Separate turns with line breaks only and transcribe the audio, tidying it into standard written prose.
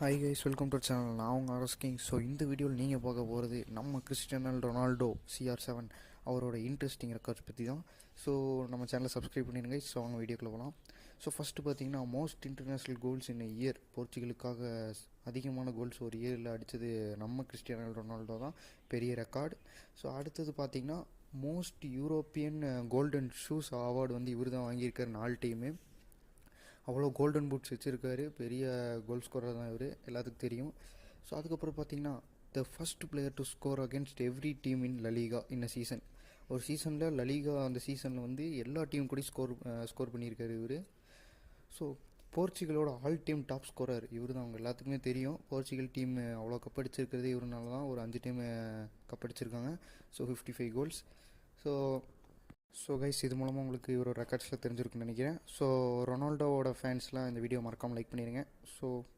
Hi guys, welcome to channel. நான் உங்கள் அரஸ்கிங். So இந்த வீடியோவில் நீங்கள் பார்க்க போகிறது நம்ம கிறிஸ்டியானோ ரொனால்டோ CR7 அவரோட இன்ட்ரெஸ்டிங் ரெக்கார்ட்ஸ் பற்றி தான். ஸோ நம்ம சேனலை சப்ஸ்கிரைப் பண்ணிடுங்க. ஸோ அவங்க வீடியோக்குள்ள போகலாம். ஸோ ஃபஸ்ட்டு பார்த்தீங்கன்னா most international goals in year. போர்ச்சுகலுக்காக அதிகமான கோல்ஸ் ஒரு இயரில் அடித்தது நம்ம கிறிஸ்டியானோ ரொனால்டோ தான், பெரிய ரெக்கார்டு. ஸோ அடுத்தது பார்த்தீங்கன்னா most European golden shoes award வந்து இவர் தான் வாங்கியிருக்காரு 4 டீமு. அவ்வளோ கோல்டன் பூட்ஸ் வச்சுருக்காரு. பெரிய கோல் ஸ்கோரர் தான் இவர், எல்லாத்துக்கும் தெரியும். ஸோ அதுக்கப்புறம் பார்த்தீங்கன்னா the first player to score against every team in La Liga in a season. ஒரு சீசனில் லலீகா அந்த சீசனில் வந்து எல்லா டீம் கூட ஸ்கோர் பண்ணியிருக்காரு இவர். ஸோ போர்ச்சுகலோட ஆல் டீம் டாப் ஸ்கோரர் இவர் தான். அவங்க எல்லாத்துக்குமே தெரியும், போர்ச்சுகல் டீம் அவ்வளோ கப்படிச்சிருக்கிறது இவருனால தான். ஒரு 5 டீம் கப்படிச்சிருக்காங்க. So 55 goals. ஸோ கைஸ், இது மூலமாக உங்களுக்கு இவரோட ரெக்கார்ட்ஸில் தெரிஞ்சிருக்குன்னு நினைக்கிறேன். ஸோ ரொனால்டோவோட ஃபேன்ஸ்லாம் இந்த வீடியோ மறக்காமல் லைக் பண்ணிடுங்க. ஸோ